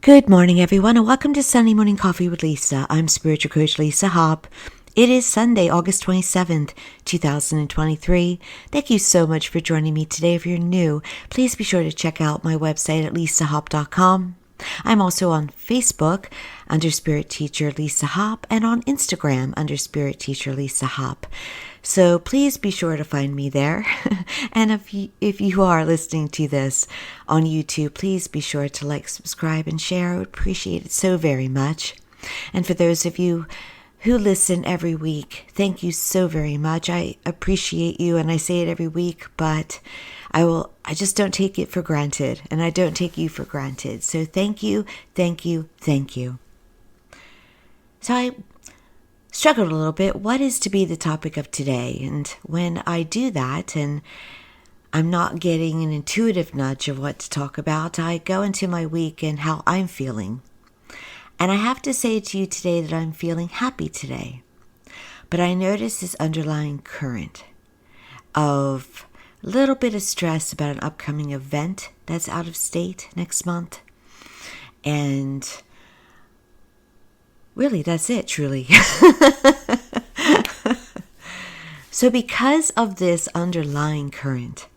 Good morning, everyone, and welcome to Sunday Morning Coffee with Lisa. I'm Spiritual Coach Lisa Hopp. It is Sunday, August 27th, 2023. Thank you so much for joining me today. If you're new, please be sure to check out my website at lisahopp.com. I'm also on Facebook under Spirit Teacher Lisa Hopp and on Instagram under Spirit Teacher Lisa Hopp. So please be sure to find me there. And if you are listening to this on YouTube, please be sure to like, subscribe, and share. I would appreciate it so very much. And for those of you who listen every week, thank you so very much. I appreciate you, and I say it every week, but I just don't take it for granted, and I don't take you for granted. So thank you, thank you, thank you. So I struggled a little bit. What is to be the topic of today? And when I do that, and I'm not getting an intuitive nudge of what to talk about, I go into my week and how I'm feeling. And I have to say to you today that I'm feeling happy today. But I notice this underlying current of a little bit of stress about an upcoming event that's out of state next month. And really, that's it, truly. So because of this underlying current,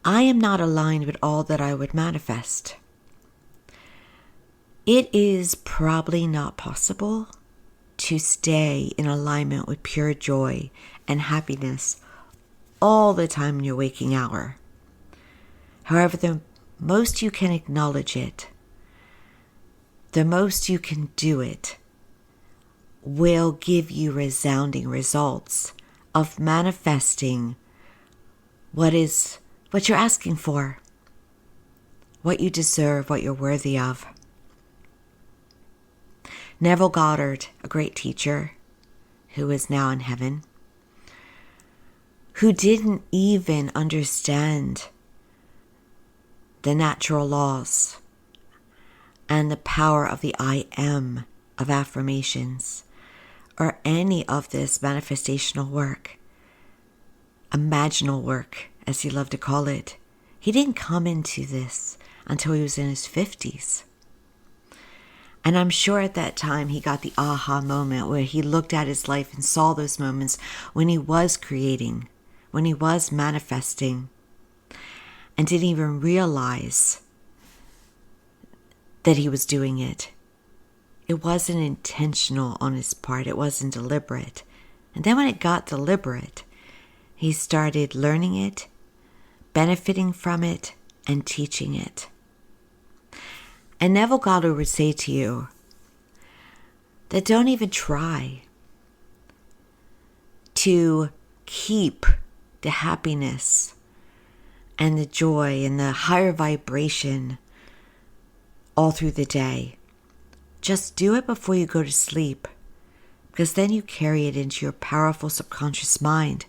I am not aligned with all that I would manifest. It is probably not possible to stay in alignment with pure joy and happiness all the time in your waking hour. However, the most you can acknowledge it, the most you can do it, will give you resounding results of manifesting what you're asking for, what you deserve, what you're worthy of. Neville Goddard, a great teacher who is now in heaven, who didn't even understand the natural laws and the power of the I am of affirmations, or any of this manifestational work, imaginal work, as he loved to call it. He didn't come into this until he was in his 50s. And I'm sure at that time he got the aha moment where he looked at his life and saw those moments when he was creating, when he was manifesting, and didn't even realize that he was doing it. It wasn't intentional on his part. It wasn't deliberate. And then when it got deliberate, he started learning it, benefiting from it, and teaching it. And Neville Goddard would say to you that don't even try to keep the happiness and the joy and the higher vibration all through the day. Just do it before you go to sleep, because then you carry it into your powerful subconscious mind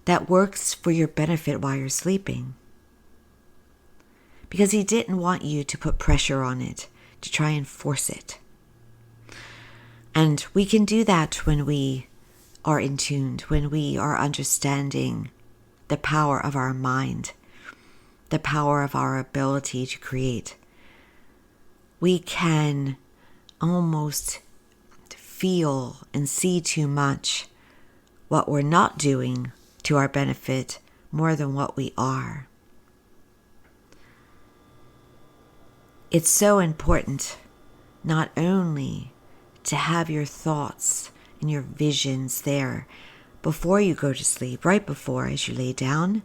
that works for your benefit while you're sleeping. Because he didn't want you to put pressure on it, to try and force it. And we can do that when we are in tune, when we are understanding the power of our mind, the power of our ability to create. We can almost feel and see too much what we're not doing to our benefit more than what we are. It's so important not only to have your thoughts and your visions there before you go to sleep, right before as you lay down,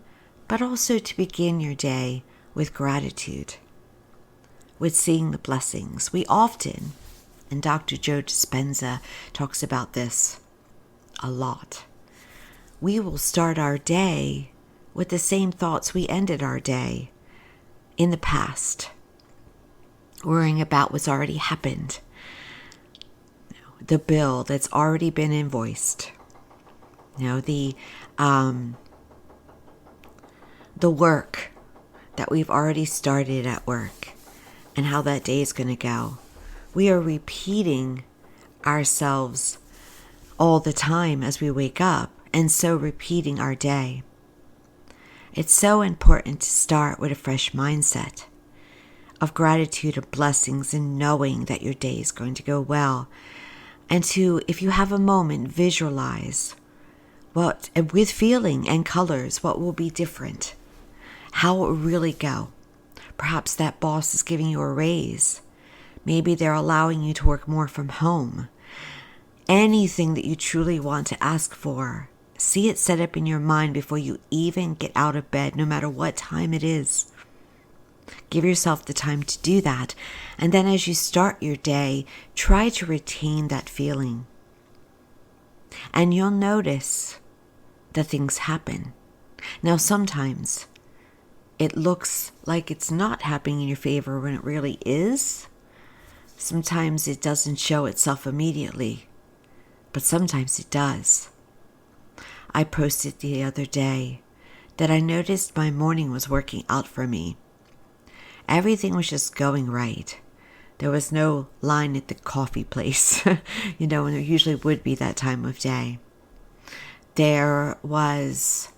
but also to begin your day with gratitude, with seeing the blessings. We often, and Dr. Joe Dispenza talks about this a lot, we will start our day with the same thoughts we ended our day in the past, worrying about what's already happened, the bill that's already been invoiced, the work that we've already started at work and how that day is going to go. We are repeating ourselves all the time as we wake up, and so repeating our day. It's so important to start with a fresh mindset, of gratitude and blessings and knowing that your day is going to go well. And to, if you have a moment, visualize what, with feeling and colors, what will be different, how it will really go. Perhaps that boss is giving you a raise. Maybe they're allowing you to work more from home. Anything that you truly want to ask for, see it set up in your mind before you even get out of bed, no matter what time it is. Give yourself the time to do that. And then as you start your day, try to retain that feeling. And you'll notice that things happen. Now, sometimes it looks like it's not happening in your favor when it really is. Sometimes it doesn't show itself immediately, but sometimes it does. I posted the other day that I noticed my morning was working out for me. Everything was just going right. There was no line at the coffee place, and there usually would be that time of day. There was,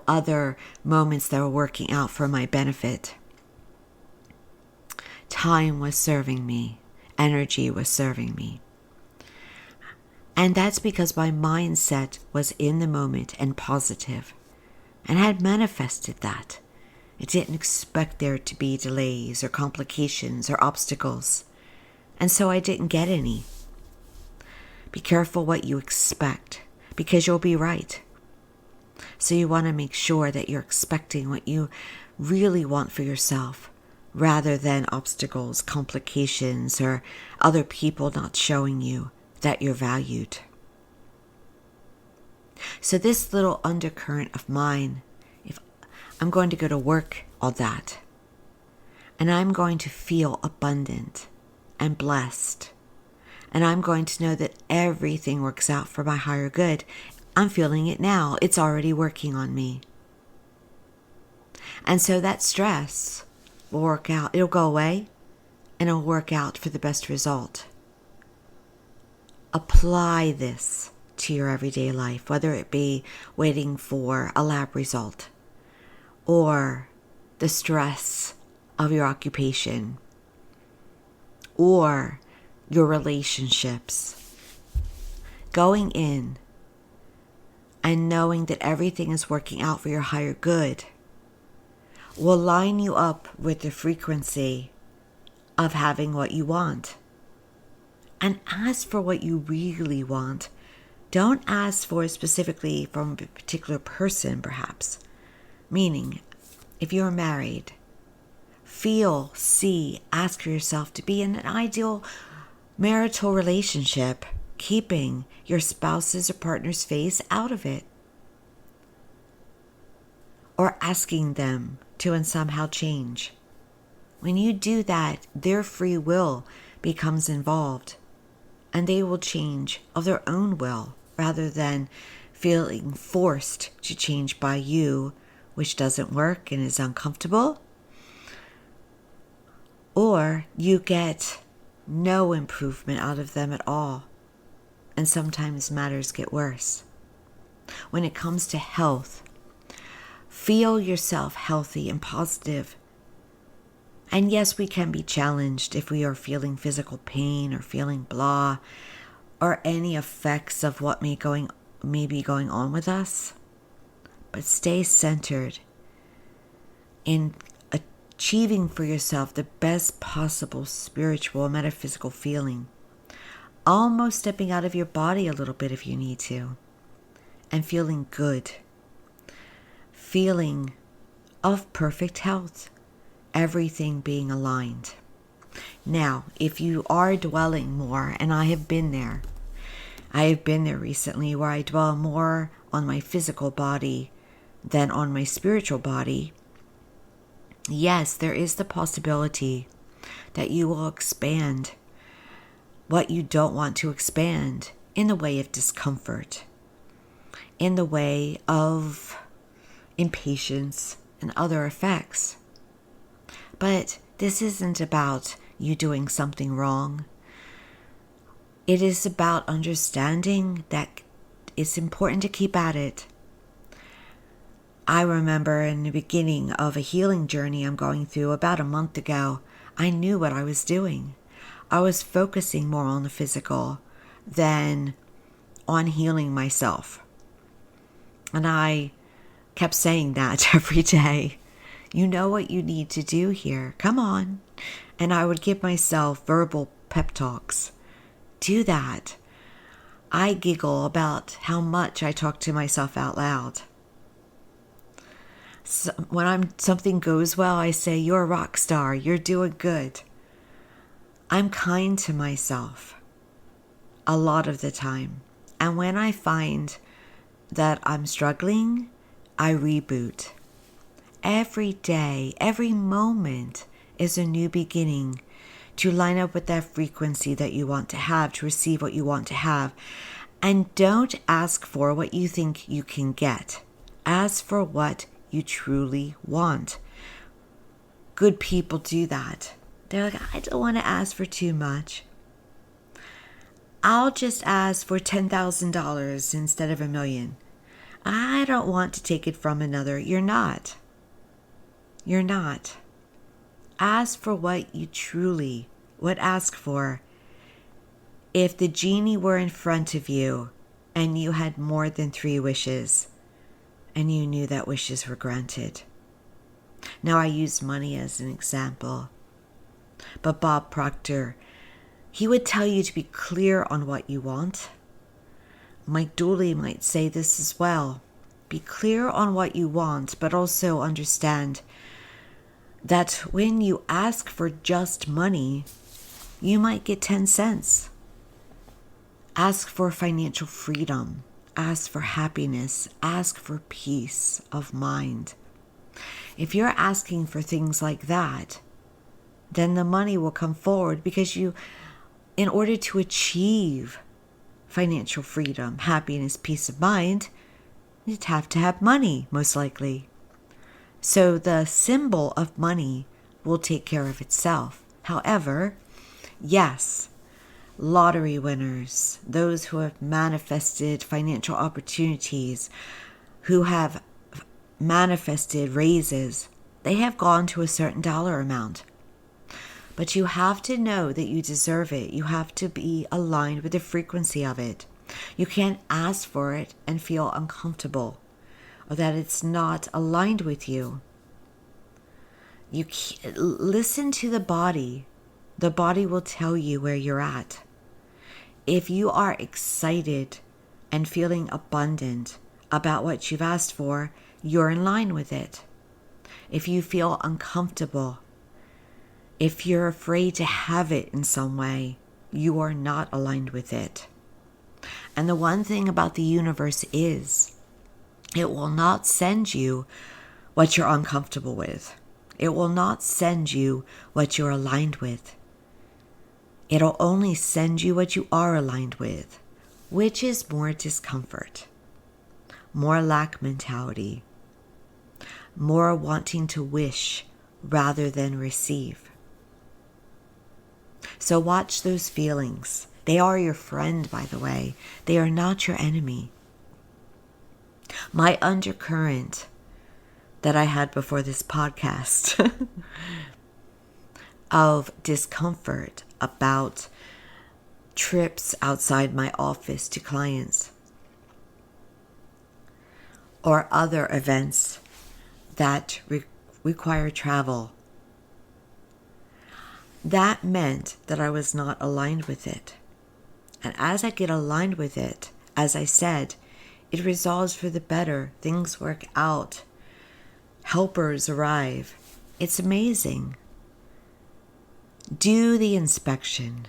other moments that were working out for my benefit. Time was serving me. Energy was serving me. And that's because my mindset was in the moment and positive, and I had manifested that. I didn't expect there to be delays or complications or obstacles, and so I didn't get any. Be careful what you expect, because you'll be right. So you want to make sure that you're expecting what you really want for yourself, rather than obstacles, complications, or other people not showing you that you're valued. So this little undercurrent of mine, if I'm going to go to work on that, and I'm going to feel abundant and blessed, and I'm going to know that everything works out for my higher good. I'm feeling it now. It's already working on me. And so that stress will work out. It'll go away, and it'll work out for the best result. Apply this to your everyday life, whether it be waiting for a lab result or the stress of your occupation or your relationships. Going in and knowing that everything is working out for your higher good will line you up with the frequency of having what you want. And ask for what you really want. Don't ask for it specifically from a particular person, perhaps. Meaning, if you're married, feel, see, ask for yourself to be in an ideal marital relationship, keeping your spouse's or partner's face out of it. Or asking them to and somehow change. When you do that, their free will becomes involved. And they will change of their own will, rather than feeling forced to change by you, which doesn't work and is uncomfortable. Or you get no improvement out of them at all. And sometimes matters get worse. When it comes to health, feel yourself healthy and positive. And yes, we can be challenged if we are feeling physical pain or feeling blah or any effects of what may be going on with us. But stay centered in achieving for yourself the best possible spiritual and metaphysical feeling. Almost stepping out of your body a little bit if you need to. And feeling good. Feeling of perfect health. Everything being aligned. Now, if you are dwelling more, and I have been there recently where I dwell more on my physical body than on my spiritual body, yes, there is the possibility that you will expand what you don't want to expand in the way of discomfort, in the way of impatience and other effects. But this isn't about you doing something wrong. It is about understanding that it's important to keep at it. I remember in the beginning of a healing journey I'm going through about a month ago, I knew what I was doing. I was focusing more on the physical than on healing myself. And I kept saying that every day. You know what you need to do here. Come on. And I would give myself verbal pep talks. Do that. I giggle about how much I talk to myself out loud. So when something goes well, I say, you're a rock star. You're doing good. I'm kind to myself a lot of the time. And when I find that I'm struggling, I reboot. Every day, every moment is a new beginning to line up with that frequency that you want to have, to receive what you want to have. And don't ask for what you think you can get. Ask for what you truly want. Good people do that. They're like, I don't want to ask for too much. I'll just ask for $10,000 instead of $1 million. I don't want to take it from another. You're not. You're not. Ask for what you truly would ask for. If the genie were in front of you and you had more than 3 wishes and you knew that wishes were granted. Now I use money as an example. But Bob Proctor, he would tell you to be clear on what you want. Mike Dooley might say this as well. Be clear on what you want, but also understand that when you ask for just money, you might get 10 cents. Ask for financial freedom. Ask for happiness. Ask for peace of mind. If you're asking for things like that, then the money will come forward because you, in order to achieve financial freedom, happiness, peace of mind, you'd have to have money, most likely. So the symbol of money will take care of itself. However, yes, lottery winners, those who have manifested financial opportunities, who have manifested raises, they have gone to a certain dollar amount. But you have to know that you deserve it. You have to be aligned with the frequency of it. You can't ask for it and feel uncomfortable or that it's not aligned with you. You listen to the body. The body will tell you where you're at. If you are excited and feeling abundant about what you've asked for, you're in line with it. If you feel uncomfortable, if you're afraid to have it in some way, you are not aligned with it. And the one thing about the universe is, it will not send you what you're uncomfortable with. It will not send you what you're aligned with. It'll only send you what you are aligned with, which is more discomfort, more lack mentality, more wanting to wish rather than receive. So watch those feelings. They are your friend, by the way. They are not your enemy. My undercurrent that I had before this podcast of discomfort about trips outside my office to clients or other events that require travel, that meant that I was not aligned with it. And as I get aligned with it, as I said, it resolves for the better. Things work out. Helpers arrive. It's amazing. Do the inspection.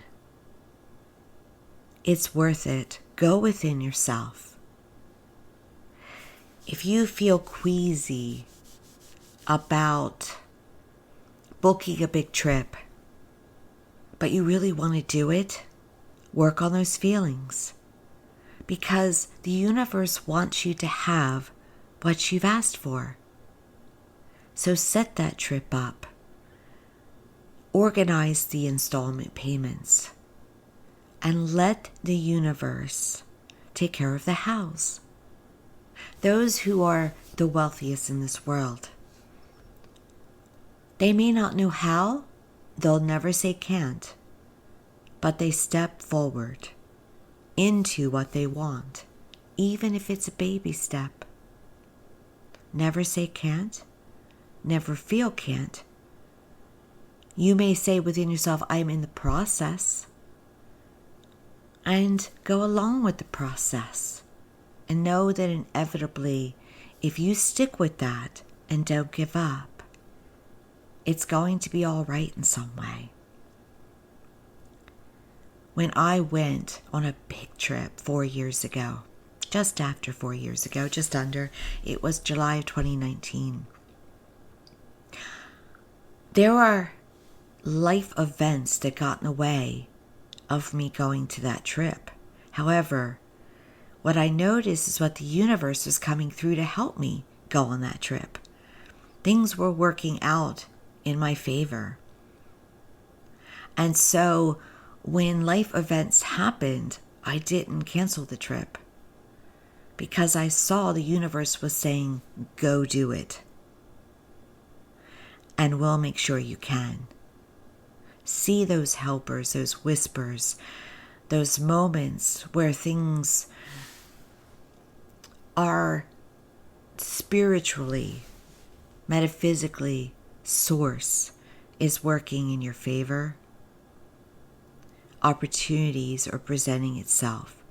It's worth it. Go within yourself. If you feel queasy about booking a big trip, but you really want to do it, work on those feelings. Because the universe wants you to have what you've asked for. So set that trip up. Organize the installment payments. And let the universe take care of the house. Those who are the wealthiest in this world, they may not know how, They'll never say can't, but they step forward into what they want, even if it's a baby step. Never say can't, never feel can't. You may say within yourself, I'm in the process, and go along with the process. And know that inevitably, if you stick with that and don't give up, it's going to be all right in some way. When I went on a big trip 4 years ago, just after 4 years ago, just under, it was July of 2019. There are life events that got in the way of me going to that trip. However, what I noticed is what the universe was coming through to help me go on that trip. Things were working out in my favor. And so when life events happened, I didn't cancel the trip because I saw the universe was saying, go do it. And we'll make sure you can. See those helpers, those whispers, those moments where things are spiritually, metaphysically, source is working in your favor. Opportunities are presenting itself.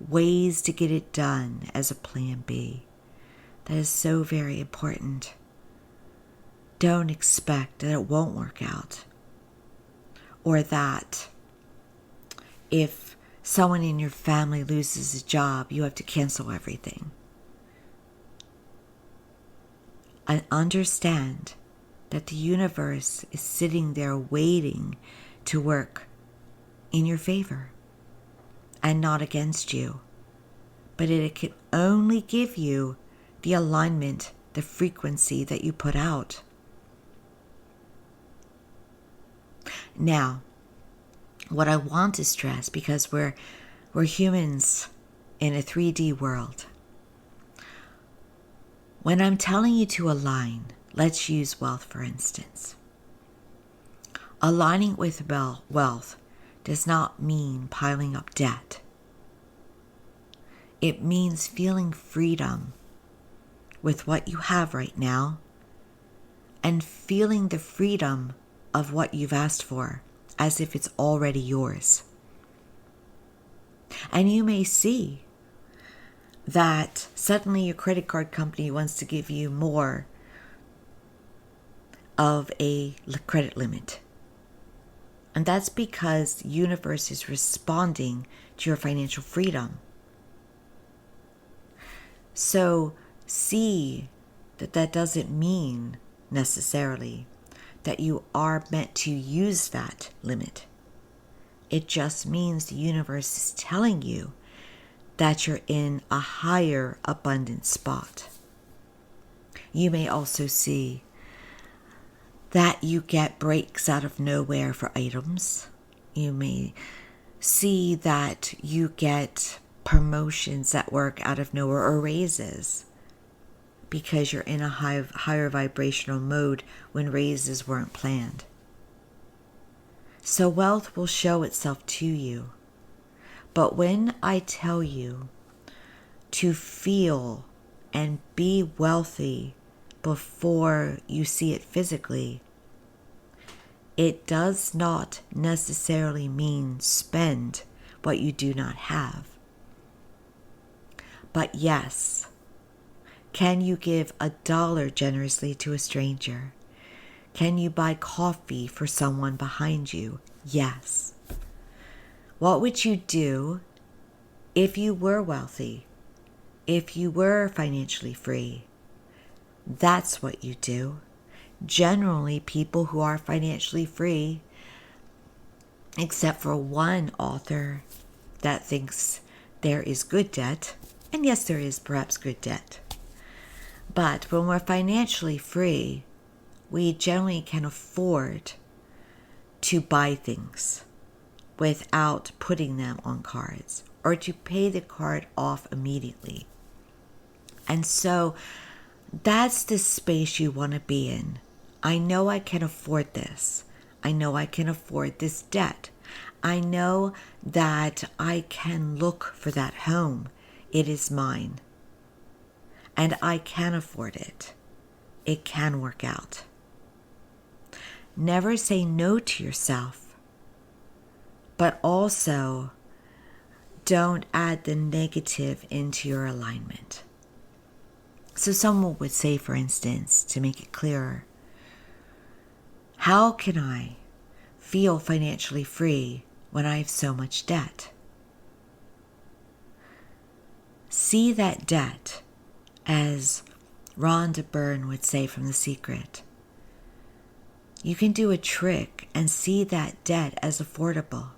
Ways to get it done as a plan B. That is so very important. Don't expect that it won't work out. Or that if someone in your family loses a job, you have to cancel everything. And understand that the universe is sitting there waiting to work in your favor and not against you. But it can only give you the alignment, the frequency that you put out. Now, what I want to stress, because we're humans in a 3D world. When I'm telling you to align, let's use wealth for instance. Aligning with wealth does not mean piling up debt. It means feeling freedom with what you have right now and feeling the freedom of what you've asked for as if it's already yours. And you may see that suddenly your credit card company wants to give you more of a credit limit. And that's because the universe is responding to your financial freedom. So see that doesn't mean necessarily that you are meant to use that limit. It just means the universe is telling you that you're in a higher abundant spot. You may also see that you get breaks out of nowhere for items. You may see that you get promotions at work out of nowhere or raises because you're in a higher vibrational mode when raises weren't planned. So wealth will show itself to you. But when I tell you to feel and be wealthy before you see it physically, it does not necessarily mean spend what you do not have. But yes, can you give $1 generously to a stranger? Can you buy coffee for someone behind you? Yes. What would you do if you were wealthy? If you were financially free? That's what you do. Generally, people who are financially free, except for one author that thinks there is good debt, and yes, there is perhaps good debt. But when we're financially free, we generally can afford to buy things without putting them on cards or to pay the card off immediately. And so that's the space you want to be in. I know I can afford this. I know I can afford this debt. I know that I can look for that home. It is mine. And I can afford it. It can work out. Never say no to yourself, but also don't add the negative into your alignment. So someone would say, for instance, to make it clearer, how can I feel financially free when I have so much debt? See that debt as Rhonda Byrne would say from The Secret. You can do a trick and see that debt as affordable.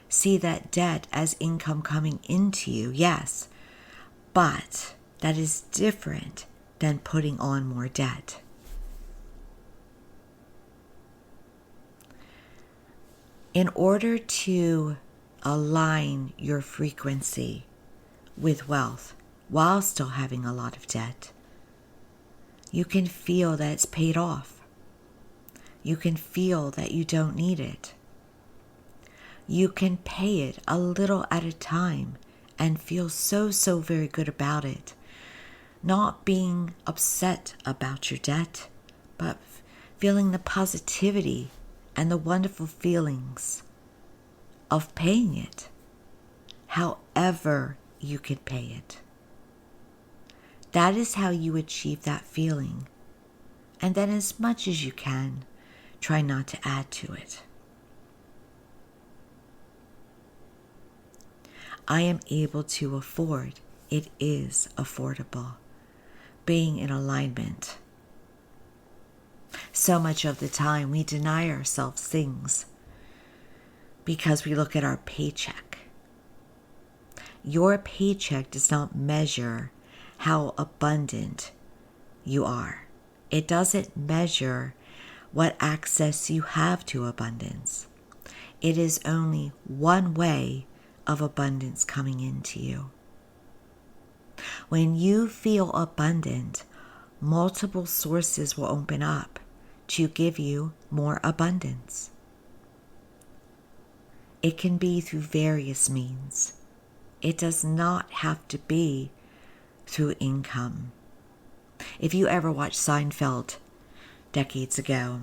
See that debt as income coming into you, yes, but that is different than putting on more debt. In order to align your frequency with wealth while still having a lot of debt, you can feel that it's paid off. You can feel that you don't need it. You can pay it a little at a time and feel so very good about it. Not being upset about your debt, but feeling the positivity and the wonderful feelings of paying it, however you can pay it. That is how you achieve that feeling. And then as much as you can, try not to add to it. I am able to afford. It is affordable. Being in alignment. So much of the time we deny ourselves things because we look at our paycheck. Your paycheck does not measure how abundant you are. It doesn't measure what access you have to abundance. It is only one way of abundance coming into you. When you feel abundant, multiple sources will open up to give you more abundance. It can be through various means. It does not have to be through income. If you ever watched Seinfeld decades ago,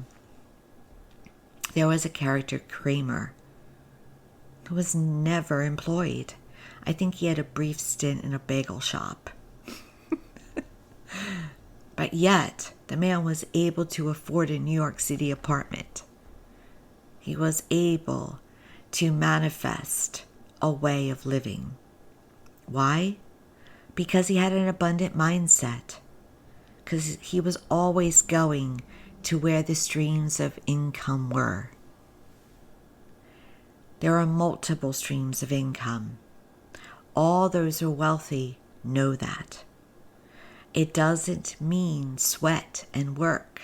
there was a character, Kramer, who was never employed. I think he had a brief stint in a bagel shop. But yet, the man was able to afford a New York City apartment. He was able to manifest a way of living. Why? Because he had an abundant mindset. Because he was always going to where the streams of income were. There are multiple streams of income. All those who are wealthy know that. It doesn't mean sweat and work.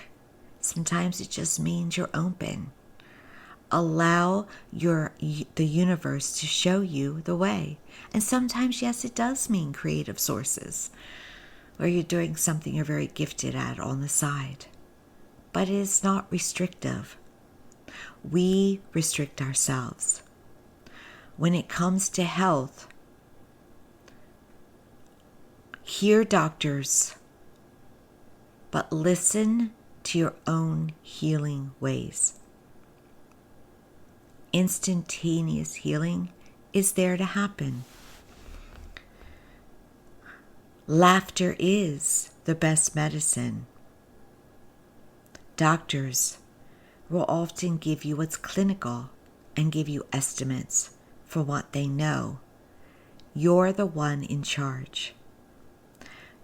Sometimes it just means you're open. Allow the universe to show you the way. And sometimes, yes, it does mean creative sources, where you're doing something you're very gifted at on the side. But it is not restrictive. We restrict ourselves. When it comes to health, hear doctors, but listen to your own healing ways. Instantaneous healing is there to happen. Laughter is the best medicine. Doctors will often give you what's clinical and give you estimates for what they know. You're the one in charge.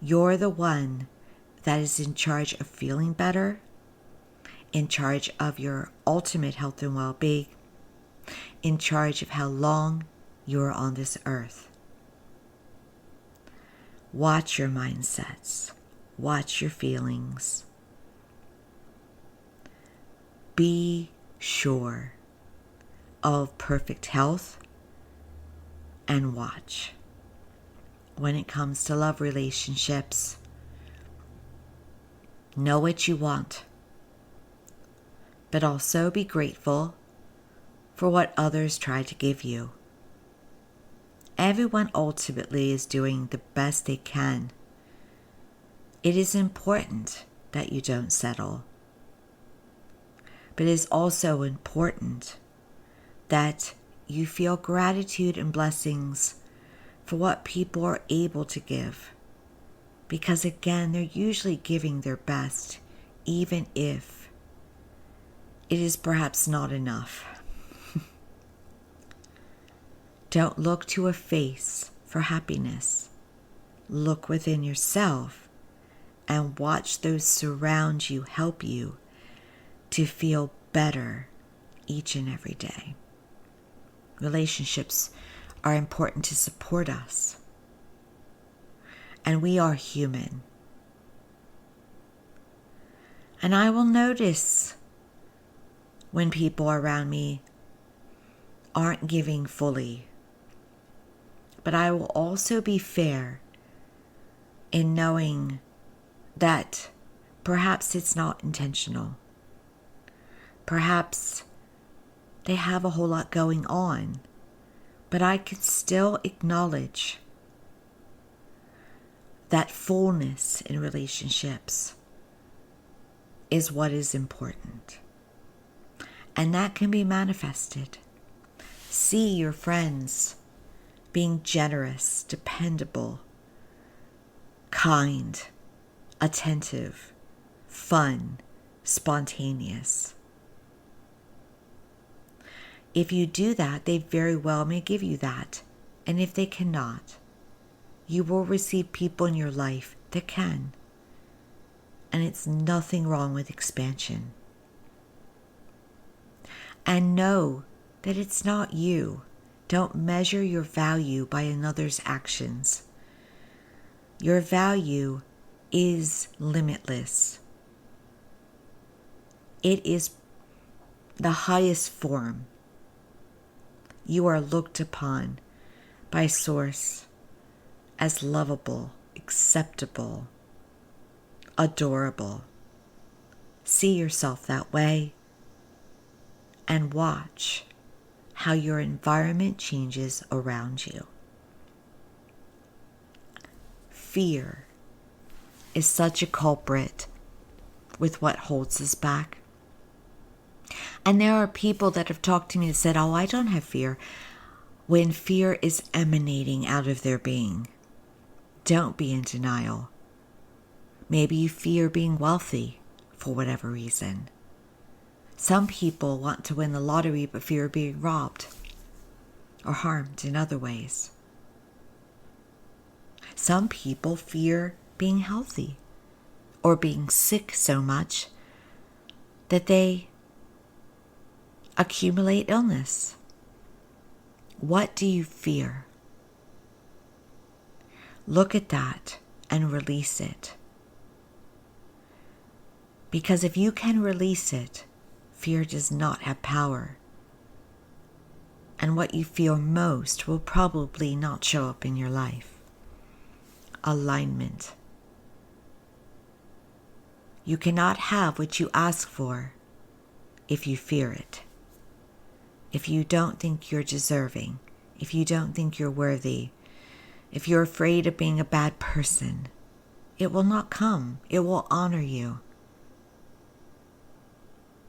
You're the one that is in charge of feeling better, in charge of your ultimate health and well-being, in charge of how long you're on this earth. Watch your mindsets. Watch your feelings. Be sure of perfect health and watch. When it comes to love relationships, know what you want. but also be grateful for what others try to give you. Everyone ultimately is doing the best they can. It is important that you don't settle. But it is also important that you feel gratitude and blessings for what people are able to give. Because again, they're usually giving their best, even if it is perhaps not enough. Don't look to a face for happiness. Look within yourself and watch those surround you help you to feel better each and every day. Relationships are important to support us. And we are human. And I will notice when people around me aren't giving fully. But I will also be fair in knowing that perhaps it's not intentional. Perhaps they have a whole lot going on, but I can still acknowledge that fullness in relationships is what is important. And that can be manifested. See your friends being generous, dependable, kind, attentive, fun, spontaneous. If you do that, they very well may give you that. And if they cannot, you will receive people in your life that can. And it's nothing wrong with expansion. And know that it's not you. Don't measure your value by another's actions. Your value is limitless. It is the highest form. You are looked upon by Source as lovable, acceptable, adorable. See yourself that way and watch how your environment changes around you. Fear is such a culprit with what holds us back. And there are people that have talked to me and said, oh, I don't have fear, when fear is emanating out of their being. Don't be in denial. Maybe you fear being wealthy for whatever reason. Some people want to win the lottery but fear being robbed or harmed in other ways. Some people fear being healthy or being sick so much that they accumulate illness. What do you fear? Look at that and release it. Because if you can release it, fear does not have power. And what you fear most will probably not show up in your life. Alignment. You cannot have what you ask for if you fear it. If you don't think you're deserving, if you don't think you're worthy, if you're afraid of being a bad person, it will not come. It will honor you.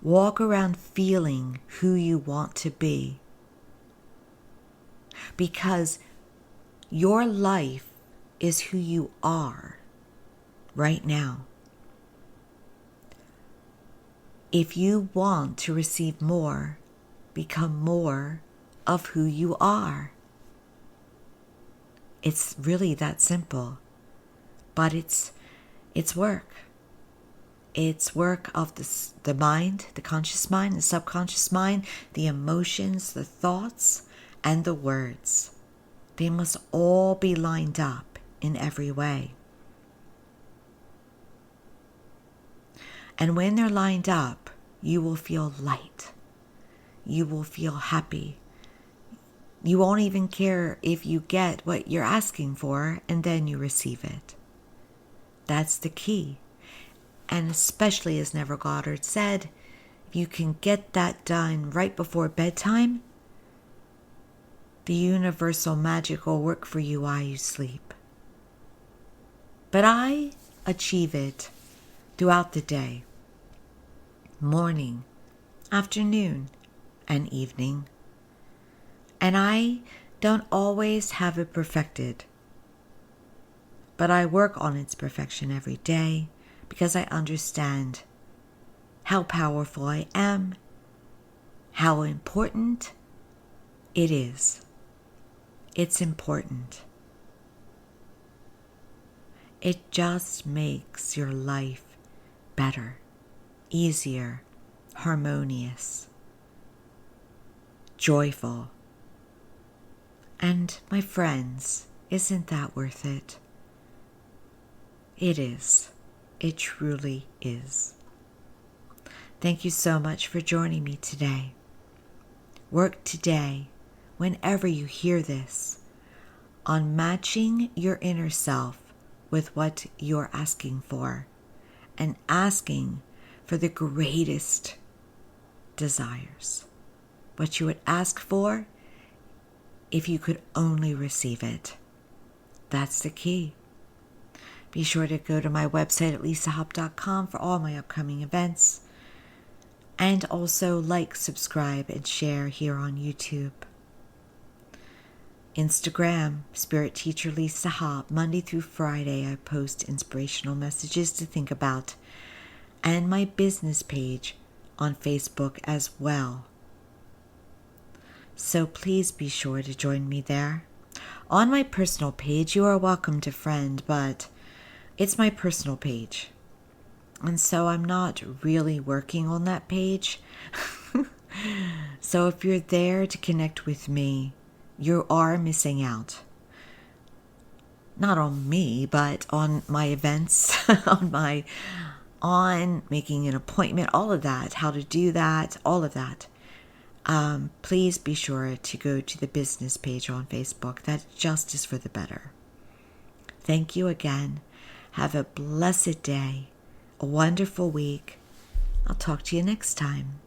Walk around feeling who you want to be. Because your life is who you are right now. If you want to receive more, become more of who you are. It's really that simple. But it's work. It's work of the mind, the conscious mind, the subconscious mind, the emotions, the thoughts, and the words. They must all be lined up in every way. And when they're lined up, you will feel light. You will feel happy. You won't even care if you get what you're asking for and then you receive it. That's the key. And especially as Neville Goddard said, you can get that done right before bedtime, the universal magic will work for you while you sleep. But I achieve it throughout the day, morning, afternoon, and evening. And I don't always have it perfected, but I work on its perfection every day because I understand how powerful I am, how important it is. It's important. It just makes your life better, easier, harmonious, joyful. And my friends, isn't that worth it? It is. It truly is. Thank you so much for joining me today. Work today, whenever you hear this, on matching your inner self with what you're asking for, and asking for the greatest desires. What you would ask for if you could only receive it. That's the key. Be sure to go to my website at lisahop.com for all my upcoming events. And also like, subscribe, and share here on YouTube. Instagram, Spirit Teacher Lisa Hop. Monday through Friday, I post inspirational messages to think about. And my business page on Facebook as well. So please be sure to join me there. On my personal page, you are welcome to friend, but it's my personal page. And so I'm not really working on that page. So if you're there to connect with me, you are missing out. Not on me, but on my events, on making an appointment, all of that, how to do that, all of that. Please be sure to go to the business page on Facebook. That just is for the better. Thank you again. Have a blessed day, a wonderful week. I'll talk to you next time.